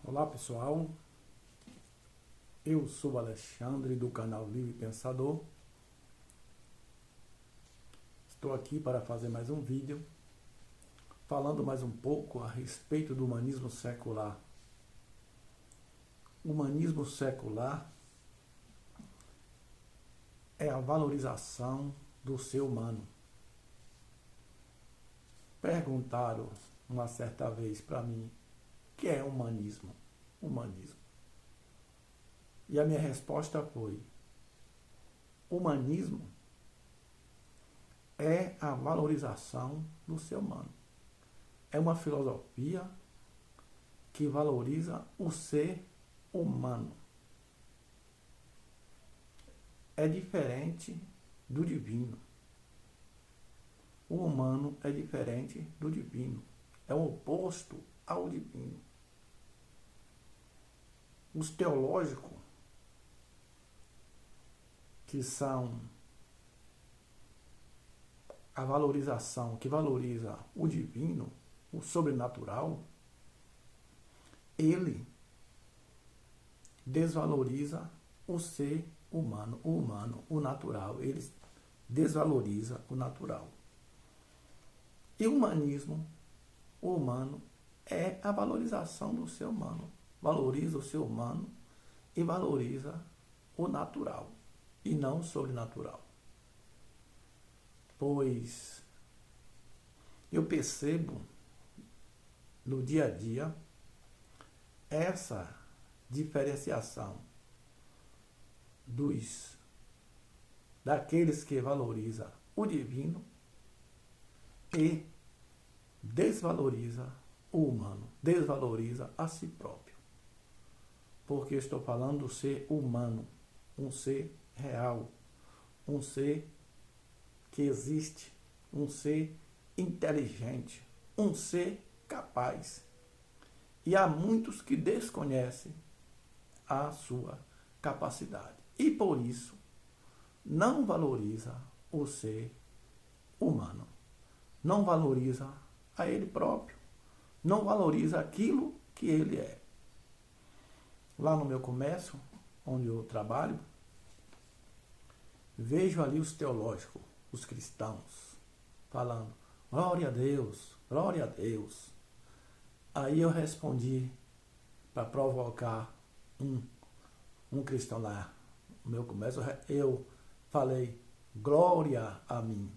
Olá pessoal, eu sou o Alexandre do canal Livre Pensador. Estou aqui para fazer mais um vídeo falando mais um pouco a respeito do humanismo secular. O humanismo secular é a valorização do ser humano. Perguntaram uma certa vez para mim, o que é humanismo? Humanismo. E a minha resposta foi: humanismo é a valorização do ser humano. É uma filosofia que valoriza o ser humano. É diferente do divino. O humano é diferente do divino. É o oposto ao divino. Os teológicos, que são a valorização, que valoriza o divino, o sobrenatural, ele desvaloriza o ser humano, o natural. Ele desvaloriza o natural. E o humanismo, o humano, é a valorização do ser humano. Valoriza o ser humano e valoriza o natural, e não o sobrenatural. Pois eu percebo no dia a dia essa diferenciação daqueles que valoriza o divino e desvaloriza o humano, desvaloriza a si próprio. Porque eu estou falando do ser humano, um ser real, um ser que existe, um ser inteligente, um ser capaz. E há muitos que desconhecem a sua capacidade. E por isso não valoriza o ser humano. Não valoriza a ele próprio. Não valoriza aquilo que ele é. Lá no meu comércio, onde eu trabalho, vejo ali os teológicos, os cristãos, falando, glória a Deus, glória a Deus. Aí eu respondi, para provocar um cristão lá no meu comércio, eu falei, glória a mim,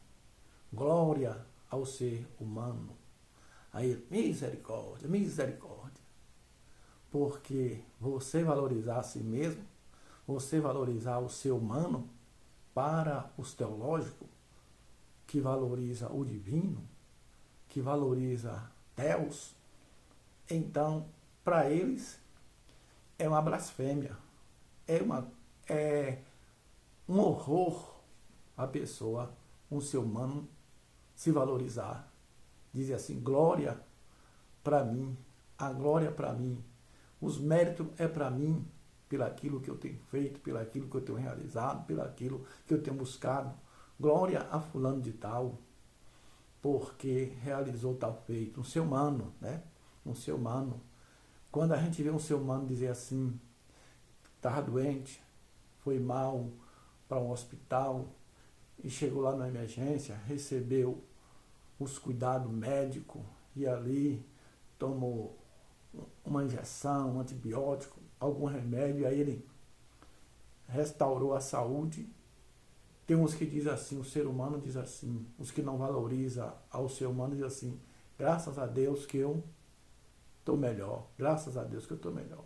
glória ao ser humano. Aí, misericórdia, misericórdia. Porque você valorizar a si mesmo, você valorizar o ser humano, para os teológicos, que valoriza o divino, que valoriza Deus, então, para eles, é uma blasfêmia, é um horror a pessoa, um ser humano, se valorizar. Dizer assim, glória para mim, a glória para mim, os méritos é para mim, pelaquilo que eu tenho feito, pelaquilo que eu tenho realizado, pelaquilo que eu tenho buscado. Glória a fulano de tal, porque realizou tal feito. Um ser humano, né? Um ser humano. Quando a gente vê um ser humano dizer assim, estava doente, foi mal para um hospital e chegou lá na emergência, recebeu os cuidados médicos e ali tomou uma injeção, um antibiótico, algum remédio, aí ele restaurou a saúde. Tem uns que dizem assim, o ser humano diz assim, os que não valorizam ao ser humano dizem assim, graças a Deus que eu estou melhor, graças a Deus que eu estou melhor.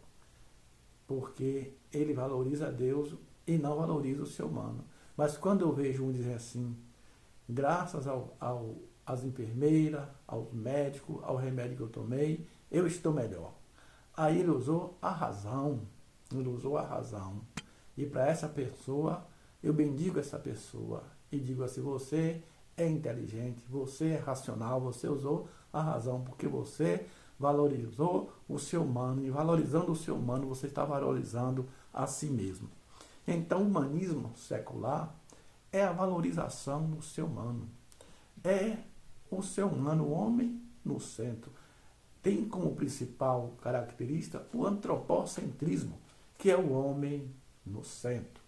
Porque ele valoriza a Deus e não valoriza o ser humano. Mas quando eu vejo um dizer assim, graças às enfermeiras, aos médicos, ao remédio que eu tomei, eu estou melhor. Aí ele usou a razão, E para essa pessoa, eu bendigo essa pessoa e digo assim, você é inteligente, você é racional, você usou a razão, porque você valorizou o ser humano, e valorizando o ser humano, você está valorizando a si mesmo. Então, o humanismo secular é a valorização do ser humano. É o ser humano, o homem no centro. tem como principal característica o antropocentrismo, que é o homem no centro.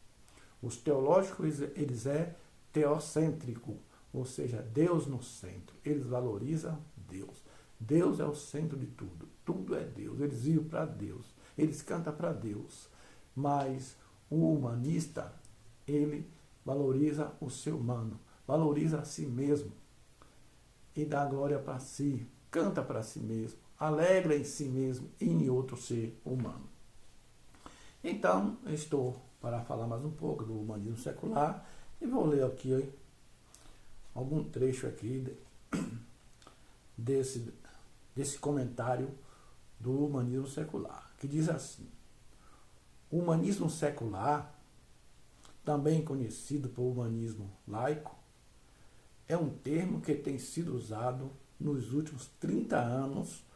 Os teológicos, eles é teocêntrico, ou seja, Deus no centro. Eles valorizam Deus. Deus é o centro de tudo. Tudo é Deus. Eles vivem para Deus. Eles cantam para Deus. Mas o humanista, ele valoriza o ser humano, valoriza a si mesmo e dá glória para si, canta para si mesmo, alegra em si mesmo e em outro ser humano. Então, eu estou para falar mais um pouco do humanismo secular e vou ler aqui algum trecho aqui desse comentário do humanismo secular, que diz assim: o humanismo secular, também conhecido por humanismo laico, é um termo que tem sido usado nos últimos 30 anos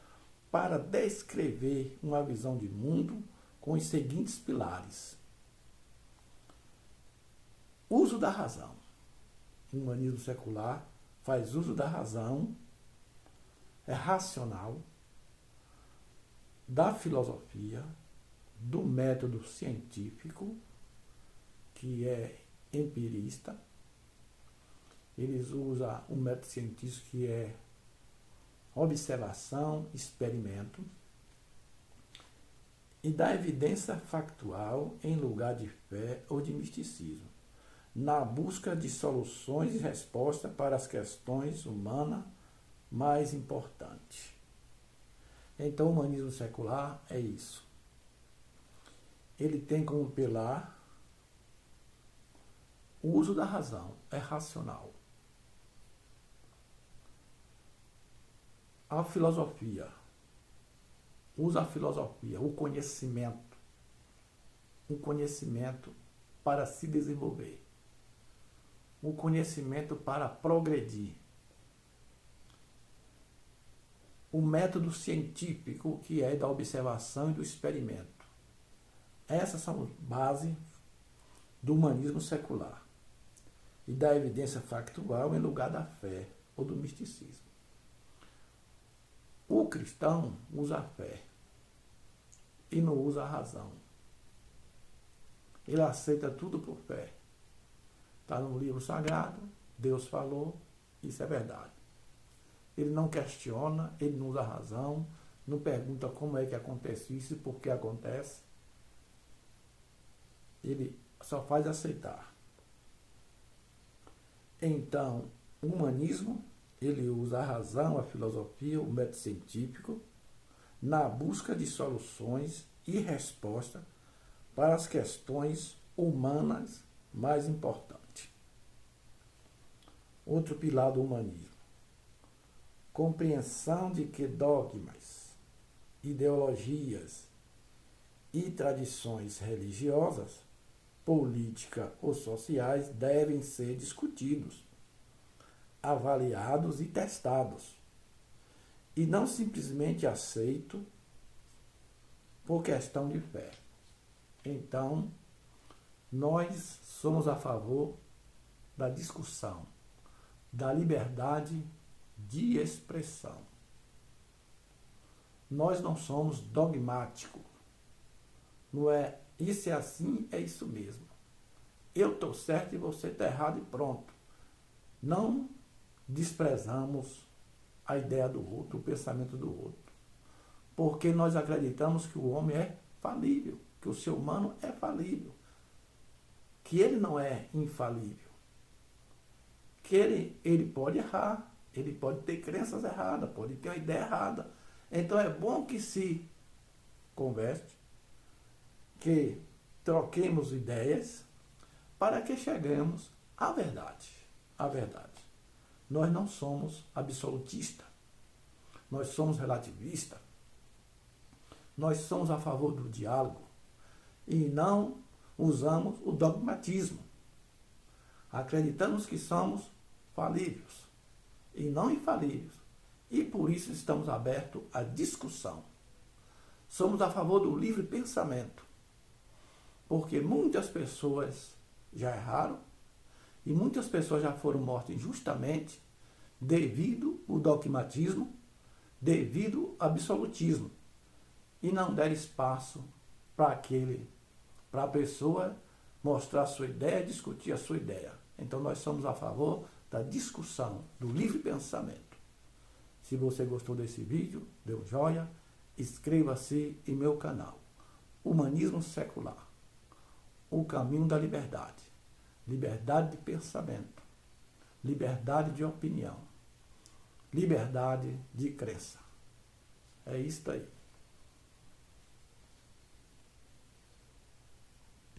para descrever uma visão de mundo com os seguintes pilares: uso da razão. O humanismo secular faz uso da razão, é racional, da filosofia, do método científico, que é empirista. Eles usam o método científico, que é observação, experimento, e da evidência factual em lugar de fé ou de misticismo, na busca de soluções e respostas para as questões humanas mais importantes. Então, o humanismo secular é isso. Ele tem como pilar o uso da razão, é racional. A filosofia, usa a filosofia, o conhecimento para se desenvolver, o conhecimento para progredir. O método científico, que é da observação e do experimento. Essas são as bases do humanismo secular e da evidência factual em lugar da fé ou do misticismo. O cristão usa a fé e não usa a razão. Ele aceita tudo por fé. Está no livro sagrado, Deus falou, isso é verdade. Ele não questiona, ele não usa a razão, não pergunta como é que acontece isso e por que acontece. Ele só faz aceitar. Então, o humanismo, ele usa a razão, a filosofia, o método científico, na busca de soluções e respostas para as questões humanas mais importantes. Outro pilar do humanismo: compreensão de que dogmas, ideologias e tradições religiosas, políticas ou sociais devem ser discutidos, avaliados e testados, e não simplesmente aceitos por questão de fé. Então, nós somos a favor da discussão, da liberdade de expressão. Nós não somos dogmáticos. Não é isso é assim, é isso mesmo. Eu estou certo e você está errado e pronto. Não desprezamos a ideia do outro, o pensamento do outro. Porque nós acreditamos que o homem é falível, que o ser humano é falível, que ele não é infalível, que ele pode errar, ele pode ter crenças erradas, pode ter uma ideia errada. Então é bom que se converse, que troquemos ideias para que cheguemos à verdade. A verdade. Nós não somos absolutistas. Nós somos relativistas. Nós somos a favor do diálogo e não usamos o dogmatismo. Acreditamos que somos falíveis e não infalíveis. E por isso estamos abertos à discussão. Somos a favor do livre pensamento. Porque muitas pessoas já erraram e muitas pessoas já foram mortas injustamente devido ao dogmatismo, devido absolutismo e não der espaço para a pessoa mostrar a sua ideia, discutir a sua ideia. Então nós somos a favor da discussão, do livre pensamento. Se você gostou desse vídeo, dê um joinha, inscreva-se em meu canal. Humanismo Secular, o caminho da liberdade. Liberdade de pensamento, liberdade de opinião, liberdade de crença. É isso aí.